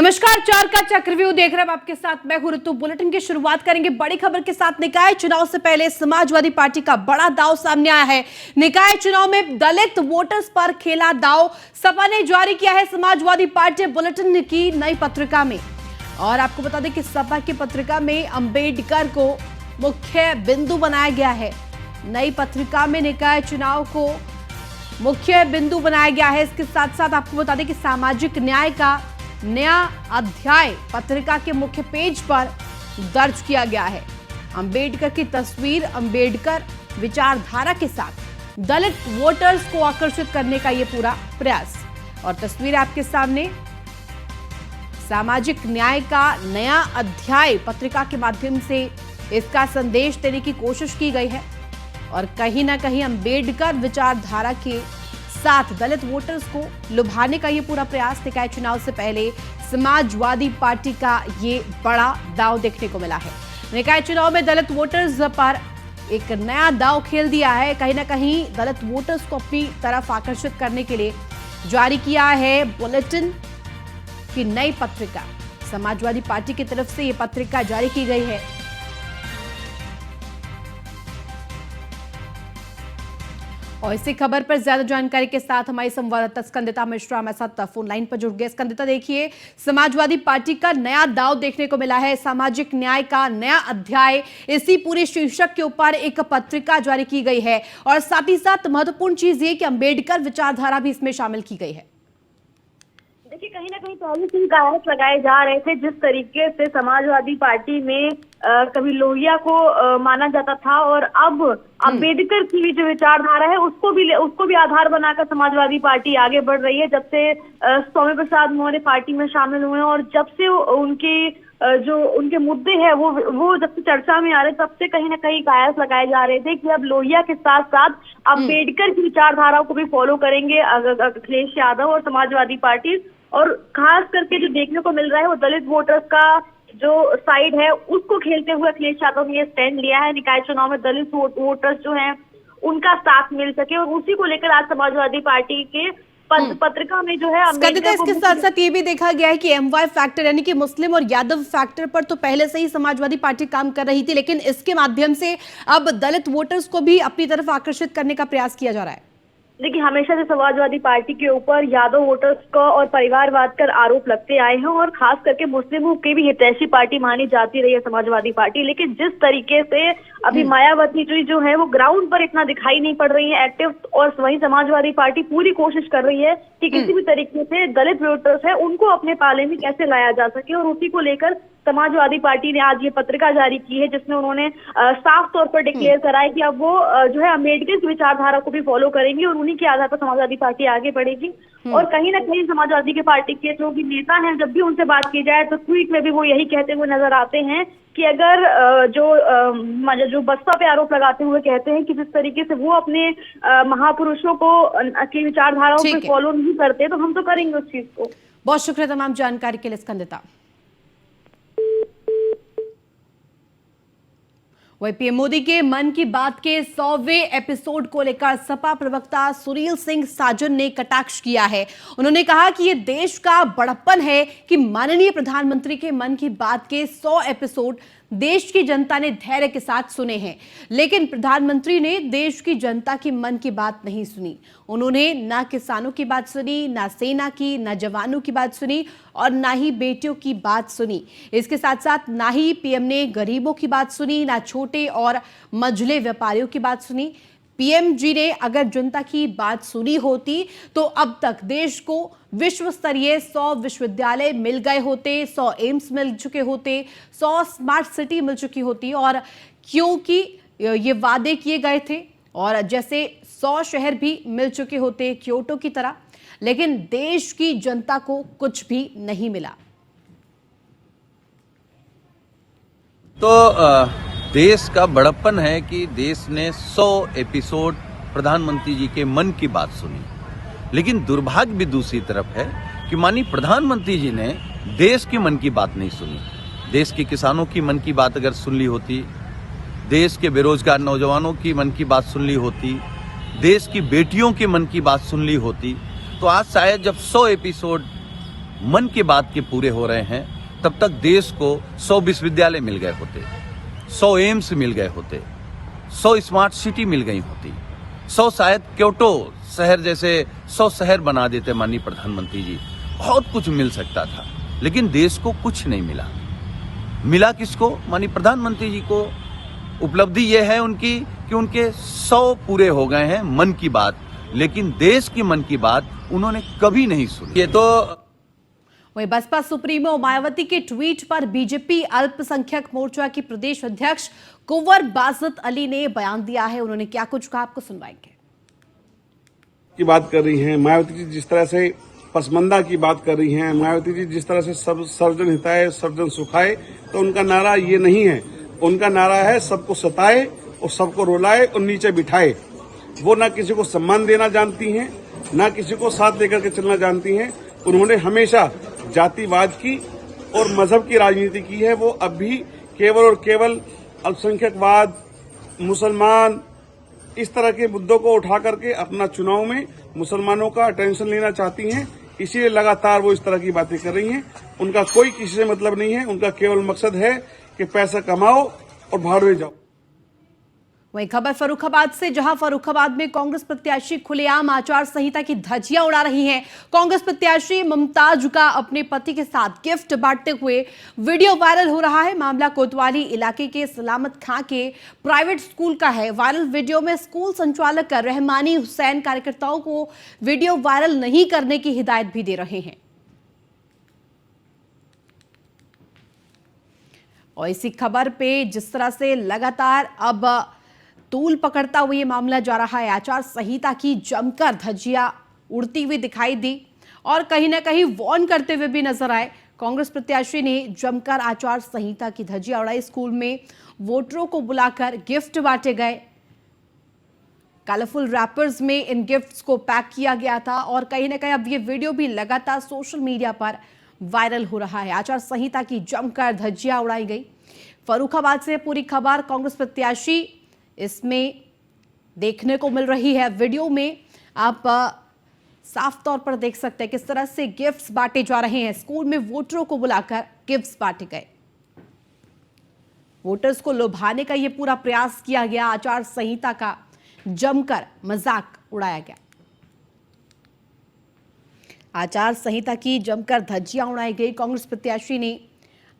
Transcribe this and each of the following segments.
नमस्कार, चार का चक्रव्यूह देख रहे हैं आपके साथ मैं हूं ऋतु। बुलेटिन की शुरुआत करेंगे बड़ी खबर के साथ। निकाय चुनाव से पहले समाजवादी पार्टी का बड़ा दांव सामने आया है। निकाय चुनाव में दलित वोटर्स पर खेला दांव। सपा ने जारी किया है समाजवादी पार्टी बुलेटिन की नई पत्रिका में। और आपको बता दें कि सपा की पत्रिका में अंबेडकर को मुख्य बिंदु बनाया गया है। नई पत्रिका में निकाय चुनाव को मुख्य बिंदु बनाया गया है। इसके साथ साथ आपको बता दें कि सामाजिक न्याय का नया अध्याय पत्रिका के मुख्य पेज पर दर्ज किया गया है। अंबेडकर की तस्वीर, अंबेडकर विचारधारा के साथ दलित वोटर्स को आकर्षित करने का यह पूरा प्रयास। और तस्वीर आपके सामने, सामाजिक न्याय का नया अध्याय पत्रिका के माध्यम से इसका संदेश देने की कोशिश की गई है। और कहीं ना कहीं अंबेडकर विचारधारा के साथ दलित वोटर्स को लुभाने का ये पूरा प्रयास निकाय चुनाव से पहले समाजवादी पार्टी का ये बड़ा दांव देखने को मिला है। निकाय चुनाव में दलित वोटर्स पर एक नया दांव खेल दिया है। कहीं ना कहीं दलित वोटर्स को अपनी तरफ आकर्षित करने के लिए जारी किया है बुलेटिन की नई पत्रिका। समाजवादी पार्टी की तरफ से ये पत्रिका जारी की गई है। और इसी खबर पर ज्यादा जानकारी के साथ हमारी संवाददाता स्कंदिता मिश्रा हमारे साथ फोन लाइन पर जुड़ गए। स्कंदिता, देखिए, समाजवादी पार्टी का नया दांव देखने को मिला है। सामाजिक न्याय का नया अध्याय, इसी पूरे शीर्षक के ऊपर एक पत्रिका जारी की गई है। और साथ ही साथ महत्वपूर्ण चीज ये कि अंबेडकर विचारधारा भी इसमें शामिल की गई है। देखिए, कहीं ना कहीं पहले से आरोप लगाए जा रहे थे जिस तरीके से समाजवादी पार्टी में कभी लोहिया को माना जाता था, और अब अंबेडकर की जो विचारधारा है उसको भी आधार बनाकर समाजवादी पार्टी आगे बढ़ रही है। जब से स्वामी प्रसाद मौर्य पार्टी में शामिल हुए और जब से उनके मुद्दे हैं वो जब से चर्चा में आ रहे, तब से कहीं ना कहीं कयास लगाए जा रहे थे कि अब लोहिया के साथ साथ अंबेडकर की विचारधारा को भी फॉलो करेंगे अखिलेश यादव और समाजवादी पार्टी। और खास करके जो देखने को मिल रहा है वो दलित वोटर्स का जो साइड है उसको खेलते हुए अखिलेश यादव ने स्टैंड लिया है। निकाय चुनाव में दलित वोटर्स जो हैं उनका साथ मिल सके, और उसी को लेकर आज समाजवादी पार्टी के पत्रिका में जो है इसके साथ साथ ये भी देखा गया है कि MY फैक्टर यानी कि मुस्लिम और यादव फैक्टर पर तो पहले से ही समाजवादी पार्टी काम कर रही थी, लेकिन इसके माध्यम से अब दलित वोटर्स को भी अपनी तरफ आकर्षित करने का प्रयास किया जा रहा है। देखिए, हमेशा से समाजवादी पार्टी के ऊपर यादव वोटर्स का और परिवारवाद का आरोप लगते आए हैं, और खास करके मुस्लिमों की भी हितैषी पार्टी मानी जाती रही है समाजवादी पार्टी। लेकिन जिस तरीके से अभी मायावती जी जो है वो ग्राउंड पर इतना दिखाई नहीं पड़ रही है एक्टिव, और वहीं समाजवादी पार्टी पूरी कोशिश कर रही है कि किसी भी तरीके से दलित वोटर्स है उनको अपने पाले में कैसे लाया जा सके। और उसी को लेकर समाजवादी पार्टी ने आज ये पत्रिका जारी की है, जिसमें उन्होंने साफ तौर पर डिक्लेयर करा है कि अब वो जो है अम्बेडकर की विचारधारा को भी फॉलो करेंगी और उन्हीं के आधार पर समाजवादी पार्टी आगे बढ़ेगी। और कहीं ना कहीं समाजवादी के पार्टी के जो भी नेता हैं, जब भी उनसे बात की जाए तो ट्वीट में भी वो यही कहते हुए नजर आते हैं कि अगर जो बसपा पे आरोप लगाते हुए कहते हैं कि जिस तरीके से वो अपने महापुरुषों को की विचारधाराओं को फॉलो नहीं करते, तो हम तो करेंगे उस चीज को। बहुत शुक्रिया तमाम जानकारी के लिए स्कंदिता। वही पीएम मोदी के मन की बात के 100वें एपिसोड को लेकर सपा प्रवक्ता सुनील सिंह साजन ने कटाक्ष किया है। उन्होंने कहा कि यह देश का बड़प्पन है कि माननीय प्रधानमंत्री के मन की बात के 100 एपिसोड देश की जनता ने धैर्य के साथ सुने हैं, लेकिन प्रधानमंत्री ने देश की जनता की मन की बात नहीं सुनी। उन्होंने ना किसानों की बात सुनी, ना सेना की, ना जवानों की बात सुनी, और ना ही बेटियों की बात सुनी। इसके साथ साथ ना ही पीएम ने गरीबों की बात सुनी, ना छोटे और मझले व्यापारियों की बात सुनी। पीएम जी ने अगर जनता की बात सुनी होती तो अब तक देश को विश्व स्तरीय 100 विश्वविद्यालय मिल गए होते, 100 एम्स मिल चुके होते, 100 स्मार्ट सिटी मिल चुकी होती। और क्योंकि ये वादे किए गए थे, और जैसे 100 शहर भी मिल चुके होते क्योटो की तरह, लेकिन देश की जनता को कुछ भी नहीं मिला। तो देश का बड़प्पन है कि देश ने 100 एपिसोड प्रधानमंत्री जी के मन की बात सुनी, लेकिन दुर्भाग्य भी दूसरी तरफ है कि माननीय प्रधानमंत्री जी ने देश की मन की बात नहीं सुनी। देश के किसानों की मन की बात अगर सुन ली होती, देश के बेरोजगार नौजवानों की मन की बात सुन ली होती, देश की बेटियों के मन की बात सुन ली होती, तो आज शायद जब 100 एपिसोड मन की बात के पूरे हो रहे हैं, तब तक देश को 100 विश्वविद्यालय मिल गए होते, 100 एम्स मिल गए होते, 100 स्मार्ट सिटी मिल गई होती, 100 शायद क्योटो शहर जैसे 100 शहर बना देते माननीय प्रधानमंत्री जी। बहुत कुछ मिल सकता था, लेकिन देश को कुछ नहीं मिला। मिला किसको? माननीय प्रधानमंत्री जी को। उपलब्धि यह है उनकी कि उनके 100 पूरे हो गए हैं मन की बात, लेकिन देश की मन की बात उन्होंने कभी नहीं सुनी। ये तो वहीं बसपा सुप्रीमो मायावती के ट्वीट पर बीजेपी अल्पसंख्यक मोर्चा की प्रदेश अध्यक्ष कुंवर बासत अली ने बयान दिया है। उन्होंने क्या कुछ कहा, आपको सुनवाएंगे। की बात कर रही हैं मायावती जी, जिस तरह से पसमंदा की बात कर रही हैं मायावती जी, जिस तरह से सब सर्वजन हिताय सर्वजन सुखाए, तो उनका नारा ये नहीं है। उनका नारा है सबको सताए और सबको रुलाए और नीचे बिठाए। वो ना किसी को सम्मान देना जानती हैं, ना किसी को साथ लेकर के चलना जानती हैं। उन्होंने हमेशा जातिवाद की और मजहब की राजनीति की है। वो अब भी केवल और केवल अल्पसंख्यकवाद, मुसलमान, इस तरह के मुद्दों को उठा करके अपना चुनाव में मुसलमानों का अटेंशन लेना चाहती हैं। इसीलिए लगातार वो इस तरह की बातें कर रही हैं। उनका कोई किसी से मतलब नहीं है। उनका केवल मकसद है कि पैसा कमाओ और भाड़वे जाओ। वहीं खबर फर्रुखाबाद से, जहां फर्रुखाबाद में कांग्रेस प्रत्याशी खुलेआम आचार संहिता की धज्जियां उड़ा रही हैं। कांग्रेस प्रत्याशी मुमताज का अपने पति के साथ गिफ्ट बांटते हुए वीडियो वायरल हो रहा है। मामला कोतवाली इलाके के सलामत खां के प्राइवेट स्कूल का है। वायरल वीडियो में स्कूल संचालक रहमानी हुसैन कार्यकर्ताओं को वीडियो वायरल नहीं करने की हिदायत भी दे रहे हैं। और इसी खबर पे जिस तरह से लगातार अब तूल पकड़ता हुआ ये मामला जा रहा है, आचार संहिता की जमकर धज्जियां उड़ती हुई दिखाई दी और कहीं ना कहीं वार्न करते हुए भी नजर आए। कांग्रेस प्रत्याशी ने जमकर आचार संहिता की धज्जियां उड़ाई। स्कूल में वोटरों को बुलाकर गिफ्ट बांटे गए। कलरफुल रैपर्स में इन गिफ्ट्स को पैक किया गया था और कहीं ना कहीं अब ये वीडियो भी लगातार सोशल मीडिया पर वायरल हो रहा है। आचार संहिता की जमकर धज्जियां उड़ाई गई। फर्रुखाबाद से पूरी खबर कांग्रेस प्रत्याशी इसमें देखने को मिल रही है। वीडियो में आप साफ तौर पर देख सकते हैं किस तरह से गिफ्ट्स बांटे जा रहे हैं। स्कूल में वोटरों को बुलाकर गिफ्ट्स बांटे गए। वोटर्स को लुभाने का यह पूरा प्रयास किया गया। आचार संहिता का जमकर मजाक उड़ाया गया। आचार संहिता की जमकर धज्जियां उड़ाई गई। कांग्रेस प्रत्याशी ने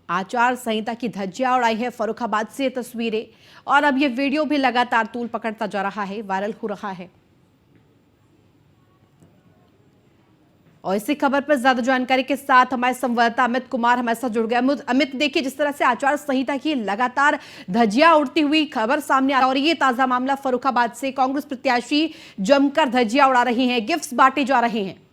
आचार संहिता की धज्जियां उड़ाई है। फर्रुखाबाद से तस्वीरें और अब यह वीडियो भी लगातार तूल पकड़ता जा रहा है, वायरल हो रहा है। और इसी खबर पर ज्यादा जानकारी के साथ हमारे संवाददाता अमित कुमार हमारे साथ जुड़ गए। अमित, देखिए जिस तरह से आचार संहिता की लगातार धज्जियां उड़ती हुई खबर सामने आ रही है और ये ताजा मामला फर्रुखाबाद से, कांग्रेस प्रत्याशी जमकर धज्जियां उड़ा रही हैं, गिफ्ट्स बांटे जा रहे हैं।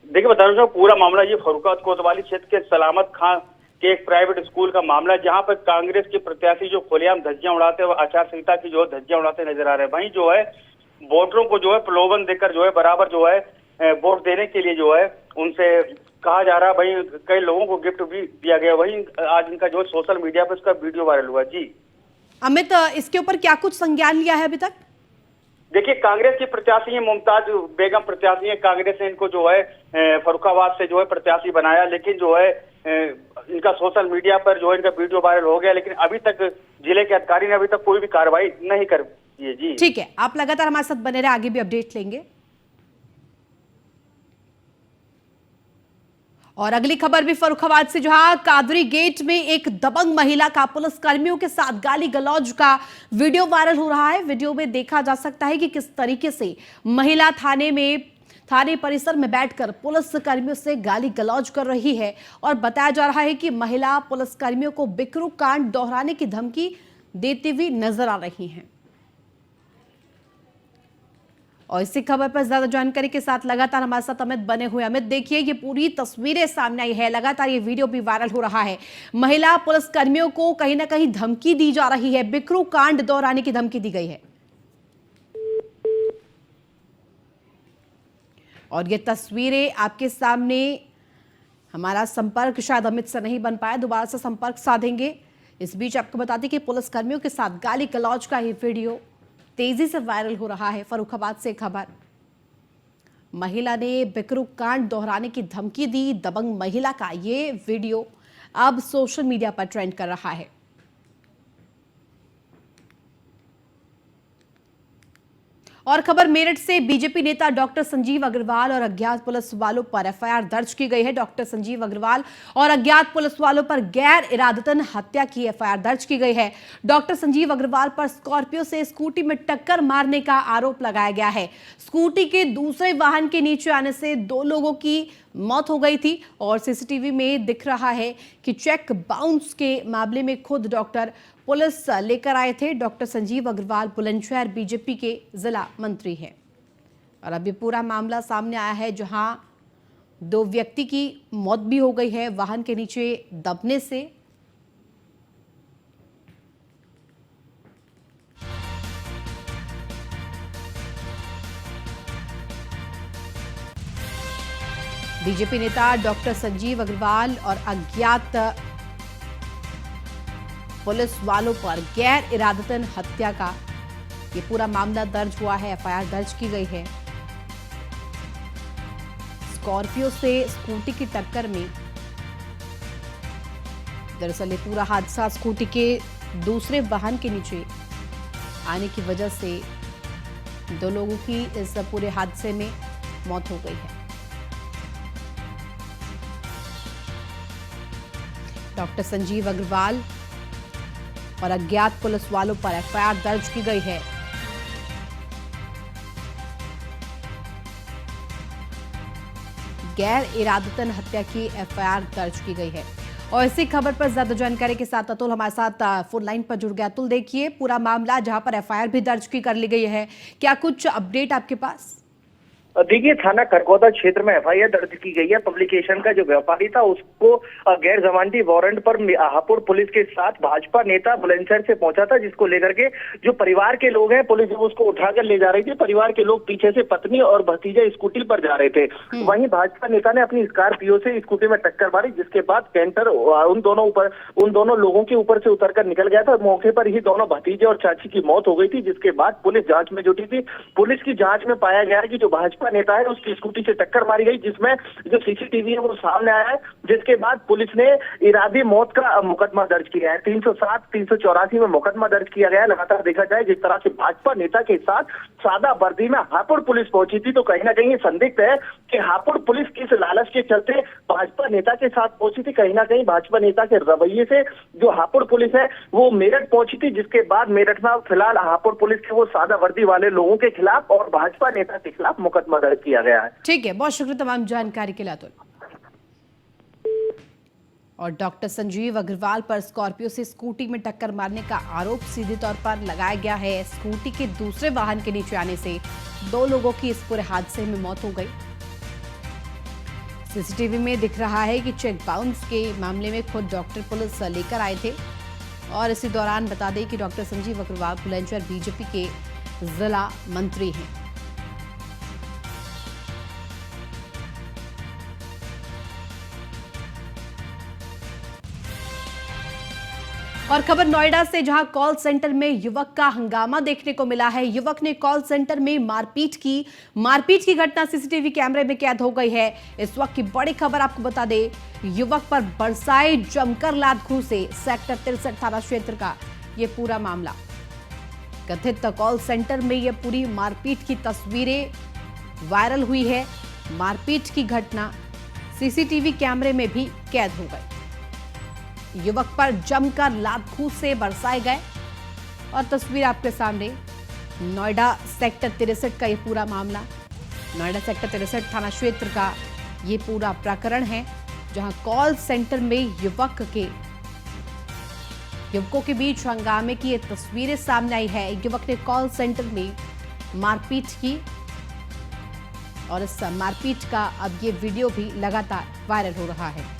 देखिए बता रहा हूँ, पूरा मामला ये फर्रुखाबाद कोतवाली क्षेत्र के सलामत खां के एक प्राइवेट स्कूल का मामला है, जहां पर कांग्रेस के प्रत्याशी जो खुलेआम धज्जियां उड़ाते हैं, आचार संहिता की जो धज्जियां उड़ाते नजर आ रहे हैं। वहीं जो है वोटरों को जो है प्रलोभन देकर जो है बराबर जो है वोट देने के लिए जो है उनसे कहा जा रहा है। वहीं कई लोगों को गिफ्ट भी दिया गया। वहीं आज इनका जो सोशल मीडिया पर इसका वीडियो वायरल हुआ। जी अमित, इसके ऊपर क्या कुछ संज्ञान लिया है अभी तक? देखिए, कांग्रेस की प्रत्याशी है मुमताज बेगम प्रत्याशी है। कांग्रेस ने इनको जो है फर्रुखाबाद से जो है प्रत्याशी बनाया, लेकिन जो है इनका सोशल मीडिया पर जो है इनका वीडियो वायरल हो गया, लेकिन अभी तक जिले के अधिकारी ने अभी तक कोई भी कार्रवाई नहीं कर की है। जी ठीक है, आप लगातार हमारे साथ बने रहे, आगे भी अपडेट लेंगे। और अगली खबर भी फर्रुखाबाद से, जहां कादरी गेट में एक दबंग महिला का पुलिस कर्मियों के साथ गाली गलौज का वीडियो वायरल हो रहा है। वीडियो में देखा जा सकता है कि किस तरीके से महिला थाने परिसर में बैठकर पुलिस कर्मियों से गाली गलौज कर रही है और बताया जा रहा है कि महिला पुलिस कर्मियों को बिकरू कांड दोहराने की धमकी देती हुई नजर आ रही हैं। और इसी खबर पर ज्यादा जानकारी के साथ लगातार हमारे साथ अमित बने हुए। अमित, देखिए ये पूरी तस्वीरें सामने आई है, लगातार ये वीडियो भी वायरल हो रहा है। महिला पुलिस कर्मियों को कहीं ना कहीं धमकी दी जा रही है, बिकरू कांड दोहराने की धमकी दी गई है। और ये तस्वीरें आपके सामने, हमारा संपर्क शायद अमित से नहीं बन पाया, दोबारा से संपर्क साधेंगे। इस बीच आपको बता दें कि पुलिस कर्मियों के साथ गाली गलौज का ये वीडियो तेजी से वायरल हो रहा है। फर्रुखाबाद से खबर, महिला ने बिकरू कांड दोहराने की धमकी दी। दबंग महिला का ये वीडियो अब सोशल मीडिया पर ट्रेंड कर रहा है। और खबर मेरठ से, बीजेपी नेता डॉक्टर संजीव अग्रवाल और अज्ञात पुलिस वालों पर एफआईआर दर्ज की गई है। डॉक्टर संजीव अग्रवाल और अज्ञात पुलिस वालों पर गैर इरादतन हत्या की एफआईआर दर्ज की गई है। डॉक्टर संजीव अग्रवाल पर स्कॉर्पियो से स्कूटी में टक्कर मारने का आरोप लगाया गया है। स्कूटी के दूसरे वाहन के नीचे आने से 2 लोगों की मौत हो गई थी और सीसीटीवी में दिख रहा है कि चेक बाउंस के मामले में खुद डॉक्टर पुलिस लेकर आए थे। डॉक्टर संजीव अग्रवाल बुलंदशहर बीजेपी के जिला मंत्री हैं और अब ये पूरा मामला सामने आया है, जहां 2 व्यक्ति की मौत भी हो गई है वाहन के नीचे दबने से। बीजेपी नेता डॉक्टर संजीव अग्रवाल और अज्ञात पुलिस वालों पर गैर इरादतन हत्या का ये पूरा मामला दर्ज हुआ है। एफआईआर दर्ज की गई है। स्कॉर्पियो से स्कूटी की टक्कर में दरअसल ये पूरा हादसा स्कूटी के दूसरे वाहन के नीचे आने की वजह से 2 लोगों की इस पूरे हादसे में मौत हो गई है। डॉक्टर संजीव अग्रवाल और अज्ञात पुलिस वालों पर एफआईआर दर्ज की गई है। गैर इरादतन हत्या की एफआईआर दर्ज की गई है। और इसी खबर पर ज्यादा जानकारी के साथ अतुल हमारे साथ फोन लाइन पर जुड़ गया। अतुल, देखिए पूरा मामला जहां पर एफआईआर भी दर्ज कर ली गई है, क्या कुछ अपडेट आपके पास? देखिए, थाना करकौदा क्षेत्र में एफआईआर दर्ज की गई है। पब्लिकेशन का जो व्यापारी था उसको गैर जमानती वारंट पर हापुड़ पुलिस के साथ भाजपा नेता बुलंदशहर से पहुंचा था, जिसको लेकर के जो परिवार के लोग हैं, पुलिस जब उसको उठाकर ले जा रही थी, परिवार के लोग पीछे से पत्नी और भतीजा स्कूटी पर जा रहे थे। वहीं भाजपा नेता ने अपनी स्कॉर्पियो से स्कूटी में टक्कर मारी, जिसके बाद कैंटर उन दोनों लोगों के ऊपर से उतरकर निकल गया था। मौके पर ही दोनों भतीजे और चाची की मौत हो गई थी, जिसके बाद पुलिस जांच में जुटी थी। पुलिस की जांच में पाया गया है कि जो भाजपा नेता है उसकी स्कूटी से टक्कर मारी गई, जिसमें जो सीसीटीवी है वो सामने आया है, जिसके बाद पुलिस ने इरादी मौत का मुकदमा दर्ज किया है। 307, 384 में मुकदमा दर्ज किया गया है। लगातार देखा जाए जिस तरह से भाजपा नेता के साथ सादा वर्दी में हापुड़ पुलिस पहुंची थी, तो कहीं ना कहीं संदिग्ध है कि हापुड़ पुलिस किस लालच के चलते भाजपा नेता के साथ पहुंची थी। कहीं ना कहीं भाजपा नेता के रवैये से जो हापुड़ पुलिस है वो मेरठ पहुंची थी, जिसके बाद मेरठ में फिलहाल हापुड़ पुलिस के वो सादा वर्दी वाले लोगों के खिलाफ और भाजपा नेता के खिलाफ मुकदमा दर्ज किया गया है। ठीक है, बहुत शुक्रिया तमाम जानकारी के लिए अतुल। और डॉक्टर संजीव अग्रवाल पर स्कॉर्पियो से स्कूटी में टक्कर मारने का आरोप सीधे तौर पर लगाया गया है। स्कूटी के दूसरे वाहन के नीचे आने से 2 लोगों की इस पूरे हादसे में मौत हो गई। सीसीटीवी में दिख रहा है कि चेक बाउंस के मामले में खुद डॉक्टर पुलिस लेकर आए थे। और इसी दौरान बता दें कि डॉक्टर संजीव अग्रवाल बुलंदशहर बीजेपी के जिला मंत्री हैं। और खबर नोएडा से, जहां कॉल सेंटर में युवक का हंगामा देखने को मिला है। युवक ने कॉल सेंटर में मारपीट की घटना सीसीटीवी कैमरे में कैद हो गई है। इस वक्त की बड़ी खबर आपको बता दें, युवक पर बरसाए जमकर लात घूंसे। सेक्टर 63 थाना क्षेत्र का ये पूरा मामला। कथित कॉल सेंटर में ये पूरी मारपीट की तस्वीरें वायरल हुई है। मारपीट की घटना सीसीटीवी कैमरे में भी कैद हो गई। युवक पर जमकर लात घूंसे बरसाए गए और तस्वीर आपके सामने। नोएडा सेक्टर 63 का ये पूरा मामला, नोएडा सेक्टर 63 थाना क्षेत्र का ये पूरा प्रकरण है, जहां कॉल सेंटर में युवकों के बीच हंगामे की ये तस्वीरें सामने आई है। युवक ने कॉल सेंटर में मारपीट की और इस मारपीट का अब ये वीडियो भी लगातार वायरल हो रहा है।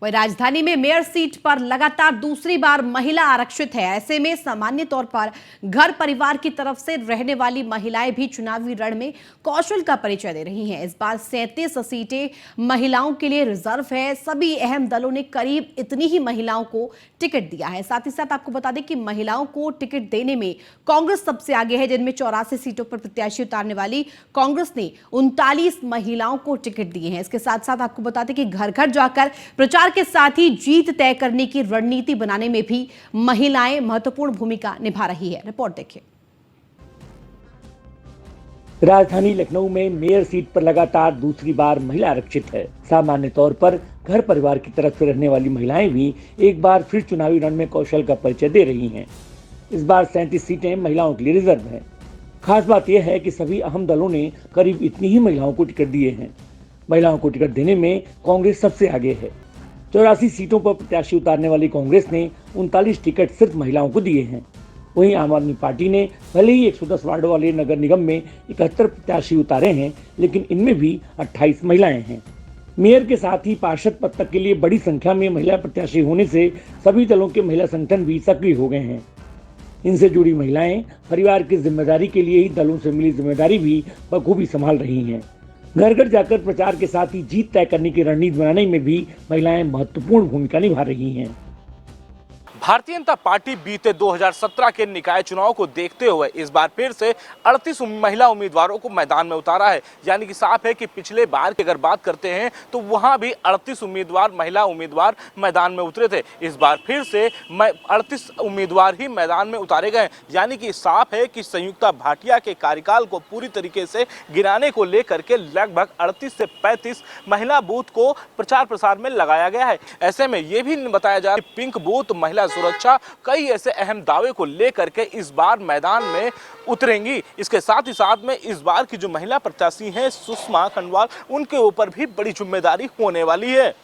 वहीं राजधानी में मेयर सीट पर लगातार दूसरी बार महिला आरक्षित है। ऐसे में सामान्य तौर पर घर परिवार की तरफ से रहने वाली महिलाएं भी चुनावी रण में कौशल का परिचय दे रही हैं। इस बार 37 सीटें महिलाओं के लिए रिजर्व है। सभी अहम दलों ने करीब इतनी ही महिलाओं को टिकट दिया है। साथ ही साथ आपको बता दें कि महिलाओं को टिकट देने में कांग्रेस सबसे आगे है, जिनमें 84 सीटों पर प्रत्याशी उतारने वाली कांग्रेस ने 39 महिलाओं को टिकट दिए हैं। इसके साथ साथ आपको बता दें कि घर घर जाकर प्रचार के साथ ही जीत तय करने की रणनीति बनाने में भी महिलाएं महत्वपूर्ण भूमिका निभा रही है। रिपोर्ट देखिए। राजधानी लखनऊ में मेयर सीट पर लगातार दूसरी बार महिला आरक्षित है। सामान्य तौर पर घर परिवार की तरफ से रहने वाली महिलाएं भी एक बार फिर चुनावी रण में कौशल का परिचय दे रही हैं। इस बार 37 सीटें महिलाओं के लिए रिजर्व हैं। खास बात यह है कि सभी अहम दलों ने करीब इतनी ही महिलाओं को टिकट दिए हैं। महिलाओं को टिकट देने में कांग्रेस सबसे आगे है। 84 सीटों पर प्रत्याशी उतारने वाली कांग्रेस ने 39 टिकट सिर्फ महिलाओं को दिए हैं। वहीं आम आदमी पार्टी ने भले ही 110 वार्डों वाले नगर निगम में 71 प्रत्याशी उतारे हैं, लेकिन इनमें भी 28 महिलाएं हैं। मेयर के साथ ही पार्षद पद तक के लिए बड़ी संख्या में महिला प्रत्याशी होने से सभी दलों के महिला संगठन भी सक्रिय हो गए हैं। इनसे जुड़ी महिलाएं परिवार की जिम्मेदारी के लिए ही दलों से मिली जिम्मेदारी भी बखूबी संभाल रही हैं। घर घर जाकर प्रचार के साथ ही जीत तय करने की रणनीति बनाने में भी महिलाएं महत्वपूर्ण भूमिका निभा रही हैं। भारतीय जनता पार्टी बीते 2017 के निकाय चुनाव को देखते हुए इस बार फिर से 38 महिला उम्मीदवारों को मैदान में उतारा है। यानी कि साफ है कि पिछले बार की अगर बात करते हैं तो वहां भी 38 महिला उम्मीदवार मैदान में उतरे थे। इस बार फिर से 38 उम्मीदवार ही मैदान में उतारे गए। यानी कि साफ है कि संयुक्ता भाटिया के कार्यकाल को पूरी तरीके से गिराने को लेकर के लगभग 38 से 35 महिला बूथ को प्रचार प्रसार में लगाया गया है। ऐसे में यह भी बताया जा रहा है पिंक बूथ, महिला सुरक्षा, कई ऐसे अहम दावे को लेकर के इस बार मैदान में उतरेंगी। इसके साथ ही साथ में इस बार की जो महिला प्रत्याशी हैं सुषमा खंडवाल, उनके ऊपर भी बड़ी जिम्मेदारी होने वाली है।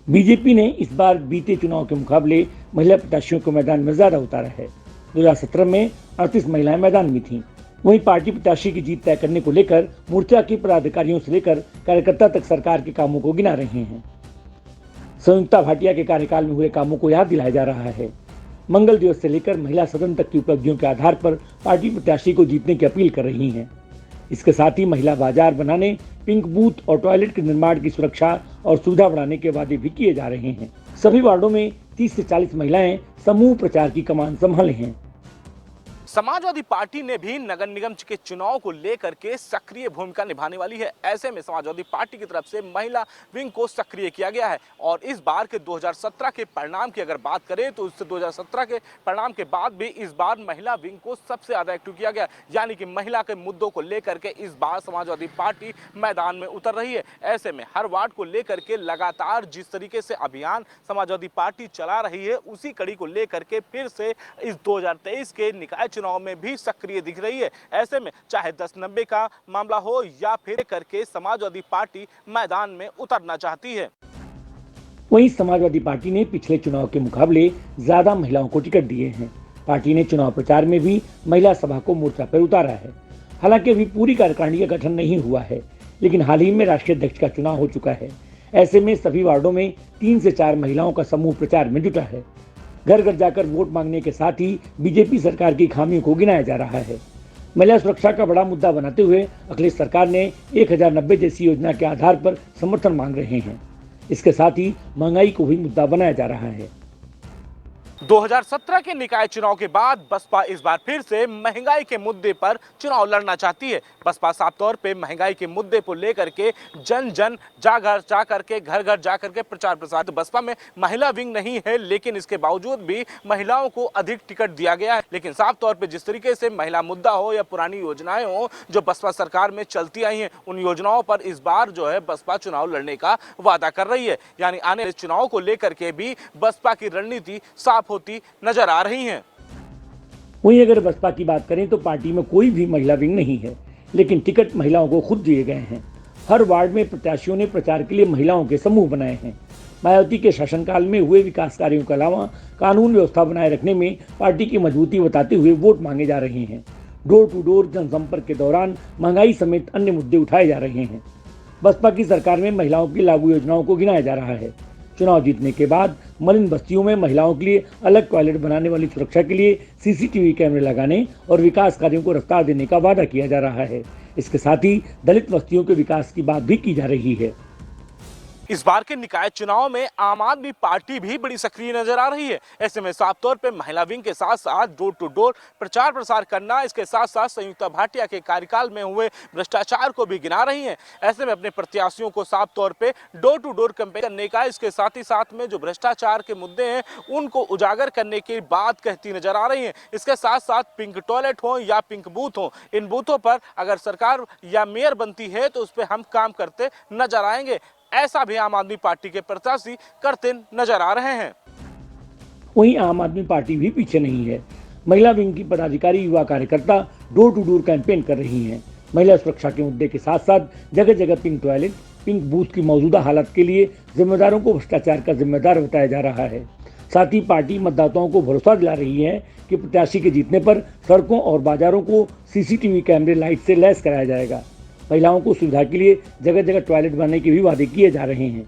बीजेपी ने इस बार बीते चुनाव के मुकाबले महिला प्रत्याशियों को मैदान में ज्यादा उतारा है। 2017 में 38 महिलाएं मैदान में थीं। वहीं पार्टी प्रत्याशी की जीत तय करने को लेकर मोर्चा के पदाधिकारियों से लेकर कार्यकर्ता तक सरकार के कामों को गिना रहे हैं। संयुक्ता भाटिया के कार्यकाल में हुए कामों को याद दिलाया जा रहा है। मंगल दिवस से लेकर महिला सदन तक की उपलब्धियों के आधार पर पार्टी प्रत्याशी को जीतने की अपील कर रही हैं। इसके साथ ही महिला बाजार बनाने, पिंक बूथ और टॉयलेट के निर्माण की सुरक्षा और सुविधा बढ़ाने के वादे भी किए जा रहे हैं। सभी वार्डों में 30 से 40 महिलाएं समूह प्रचार की कमान संभाले हैं। समाजवादी पार्टी ने भी नगर निगम के चुनाव को लेकर के सक्रिय भूमिका निभाने वाली है। ऐसे में समाजवादी पार्टी की तरफ से महिला विंग को सक्रिय किया गया है। और इस बार के 2017 के परिणाम की अगर बात करें तो उससे 2017 के परिणाम के बाद भी इस बार महिला विंग को सबसे ज्यादा एक्टिव किया गया। यानी कि महिला के मुद्दों को लेकर के इस बार समाजवादी पार्टी मैदान में उतर रही है। ऐसे में हर वार्ड को लेकर के लगातार जिस तरीके से अभियान समाजवादी पार्टी चला रही है, उसी कड़ी को लेकर के फिर से इस 2023 के निकाय चुनाव में भी सक्रिय दिख रही है। ऐसे में चाहे 10-90 का मामला हो या फिर करके समाजवादी पार्टी मैदान में उतरना चाहती है। वहीं समाजवादी पार्टी ने पिछले चुनाव के मुकाबले ज्यादा महिलाओं को टिकट दिए हैं। पार्टी ने चुनाव प्रचार में भी महिला सभा को मोर्चा पर उतारा है। हालांकि अभी पूरी कार्यकारिणी का गठन नहीं हुआ है, लेकिन हाल ही में राष्ट्रीय अध्यक्ष का चुनाव हो चुका है। ऐसे में सभी वार्डों में 3 से 4 महिलाओं का समूह प्रचार में जुटा है। घर घर जाकर वोट मांगने के साथ ही बीजेपी सरकार की खामियों को गिनाया जा रहा है। महिला सुरक्षा का बड़ा मुद्दा बनाते हुए अखिलेश सरकार ने 1090 जैसी योजना के आधार पर समर्थन मांग रहे हैं। इसके साथ ही महंगाई को भी मुद्दा बनाया जा रहा है। 2017 के निकाय चुनाव के बाद बसपा इस बार फिर से महंगाई के मुद्दे पर चुनाव लड़ना चाहती है। बसपा साफ तौर पे महंगाई के मुद्दे को लेकर के जन जन घर घर जा करके प्रचार प्रसार। तो बसपा में महिला विंग नहीं है, लेकिन इसके बावजूद भी महिलाओं को अधिक टिकट दिया गया है। लेकिन साफ तौर पे जिस तरीके से महिला मुद्दा हो या पुरानी योजनाएं हो जो बसपा सरकार में चलती आई हैं, उन योजनाओं पर इस बार जो है बसपा चुनाव लड़ने का वादा कर रही है। यानी आने वाले चुनाव को लेकर के भी बसपा की रणनीति साफ होती नजर आ रही हैं। वहीं अगर बसपा की बात करें तो पार्टी में कोई भी महिला विंग नहीं है, लेकिन टिकट महिलाओं को खुद दिए गए हैं। हर वार्ड में प्रत्याशियों ने प्रचार के लिए महिलाओं के समूह बनाए हैं। मायावती के शासनकाल में हुए विकास कार्यों के अलावा कानून व्यवस्था बनाए रखने में पार्टी की मजबूती बताते हुए वोट मांगे जा रहे हैं। डोर टू डोर जनसंपर्क के दौरान महंगाई समेत अन्य मुद्दे उठाए जा रहे हैं। बसपा की सरकार में महिलाओं की लागू योजनाओं को गिनाया जा रहा है। चुनाव जीतने के बाद मलिन बस्तियों में महिलाओं के लिए अलग टॉयलेट बनाने वाली सुरक्षा के लिए सीसीटीवी कैमरे लगाने और विकास कार्यों को रफ्तार देने का वादा किया जा रहा है। इसके साथ ही दलित बस्तियों के विकास की बात भी की जा रही है। इस बार के निकाय चुनाव में आम आदमी पार्टी भी बड़ी सक्रिय नजर आ रही है। ऐसे में साफ तौर पे महिला विंग के साथ साथ डोर टू डोर प्रचार प्रसार करना, इसके साथ साथ संयुक्ता भाटिया के कार्यकाल में हुए भ्रष्टाचार को भी गिना रही हैं। ऐसे में अपने प्रत्याशियों को साफ तौर पे डोर टू डोर कैंपेन करने का, इसके साथ ही साथ में जो भ्रष्टाचार के मुद्दे हैं उनको उजागर करने की बात कहती नजर आ रही है। इसके साथ साथ पिंक टॉयलेट हो या पिंक बूथ हो, इन बूथों पर अगर सरकार या मेयर बनती है तो उस पर हम काम करते नजर आएंगे, ऐसा भी आम आदमी पार्टी के प्रत्याशी करते नजर आ रहे हैं। वहीं आम आदमी पार्टी भी पीछे नहीं है। महिला विंग की पदाधिकारी युवा कार्यकर्ता डोर टू डोर कैंपेन कर रही हैं। महिला सुरक्षा के मुद्दे के साथ साथ जगह जगह पिंक टॉयलेट, पिंक बूथ की मौजूदा हालत के लिए जिम्मेदारों को भ्रष्टाचार का जिम्मेदार बताया जा रहा है। साथ ही पार्टी मतदाताओं को भरोसा दिला रही है कि प्रत्याशी के जीतने पर सड़कों और बाजारों को सीसीटीवी कैमरे लाइट से लैस कराया जाएगा। महिलाओं को सुविधा के लिए जगह जगह टॉयलेट बनाने के भी वादे किए जा रहे हैं।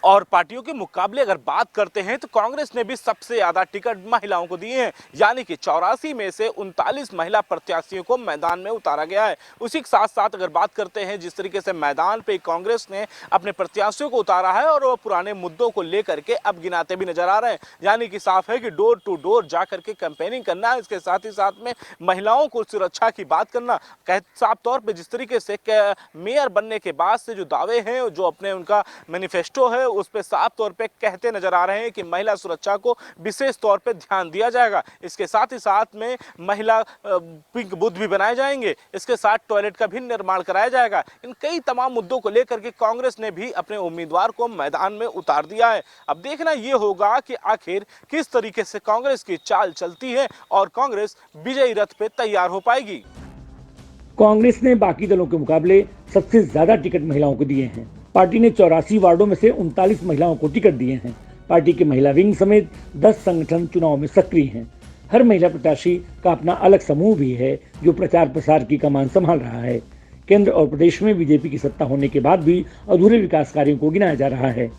और पार्टियों के मुकाबले अगर बात करते हैं तो कांग्रेस ने भी सबसे ज्यादा टिकट महिलाओं को दिए हैं, यानी कि 84 में से 39 महिला प्रत्याशियों को मैदान में उतारा गया है। उसी के साथ साथ अगर बात करते हैं जिस तरीके से मैदान पे कांग्रेस ने अपने प्रत्याशियों को उतारा है और वो पुराने मुद्दों को लेकर के अब गिनाते भी नजर आ रहे हैं, यानी कि साफ है कि डोर टू डोर जा करके कैंपेनिंग करना, इसके साथ ही साथ में महिलाओं को सुरक्षा की बात करना। साफ तौर पर जिस तरीके से मेयर बनने के बाद से जो दावे हैं, जो अपने उनका मैनिफेस्टो है उस पे साफ तौर पे कहते नजर आ रहे हैं कि महिला सुरक्षा को विशेष तौर पे ध्यान दिया जाएगा। इसके साथ ही साथ में महिला पिंक बूथ भी बनाए जाएंगे, इसके साथ टॉयलेट का भी निर्माण कराया जाएगा। इन कई तमाम मुद्दों को लेकर के कांग्रेस ने भी अपने उम्मीदवार को मैदान में उतार दिया है। अब देखना यह होगा कि आखिर किस तरीके से कांग्रेस की चाल चलती है और कांग्रेस विजयी रथ पे तैयार हो पाएगी। कांग्रेस ने बाकी दलों के मुकाबले सबसे ज्यादा टिकट महिलाओं को दिए हैं। पार्टी ने 84 वार्डों में से 39 महिलाओं को टिकट दिए हैं। पार्टी के महिला विंग समेत 10 संगठन चुनाव में सक्रिय हैं। हर महिला प्रत्याशी का अपना अलग समूह भी है जो प्रचार प्रसार की कमान संभाल रहा है। केंद्र और प्रदेश में बीजेपी की सत्ता होने के बाद भी अधूरे विकास कार्यों को गिनाया जा रहा है।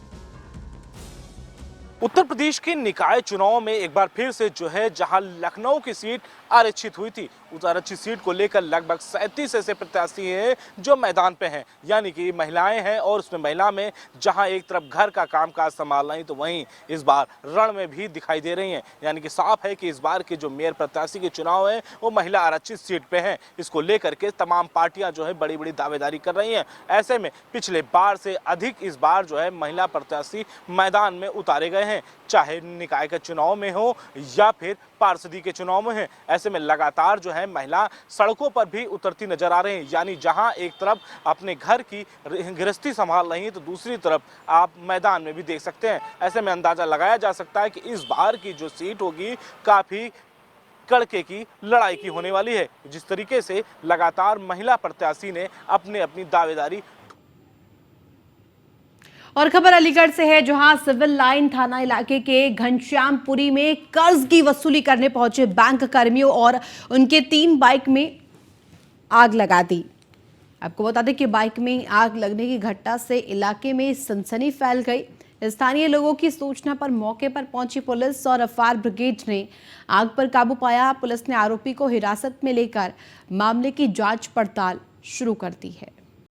उत्तर प्रदेश के निकाय चुनाव में एक बार फिर से जो है जहां लखनऊ की सीट आरक्षित हुई थी, उस आरक्षित सीट को लेकर लगभग 37 ऐसे प्रत्याशी हैं जो मैदान पे हैं, यानी कि महिलाएं हैं। और उसमें महिला में जहां एक तरफ घर का कामकाज संभाल रही तो वहीं इस बार रण में भी दिखाई दे रही हैं, यानी कि साफ है कि इस बार के जो मेयर प्रत्याशी के चुनाव है वो महिला आरक्षित सीट पे हैं। इसको लेकर के तमाम पार्टियां जो है बड़ी बड़ी दावेदारी कर रही हैं। ऐसे में पिछले बार से अधिक इस बार जो है महिला प्रत्याशी मैदान में उतारे गए हैं, चाहे निकाय के चुनाव में हो या फिर पार्षदी के चुनाव में है। ऐसे में लगातार जो है महिला सड़कों पर भी उतरती नजर आ रही हैं, यानी जहां एक तरफ अपने घर की गृहस्थी संभाल रही है तो दूसरी तरफ आप मैदान में भी देख सकते हैं। ऐसे में अंदाजा लगाया जा सकता है कि इस बार की जो सीट होगी काफी कड़के की लड़ाई की होने वाली है। जिस तरीके से लगातार महिला प्रत्याशी ने अपनी दावेदारी। और खबर अलीगढ़ से है, जहां सिविल लाइन थाना इलाके के घनश्यामपुरी में कर्ज की वसूली करने पहुंचे बैंक कर्मियों और उनके 3 बाइक में आग लगा दी। आपको बता दें कि बाइक में आग लगने की घटना से इलाके में सनसनी फैल गई। स्थानीय लोगों की सूचना पर मौके पर पहुंची पुलिस और फायर ब्रिगेड ने आग पर काबू पाया। पुलिस ने आरोपी को हिरासत में लेकर मामले की जांच पड़ताल शुरू कर दी है।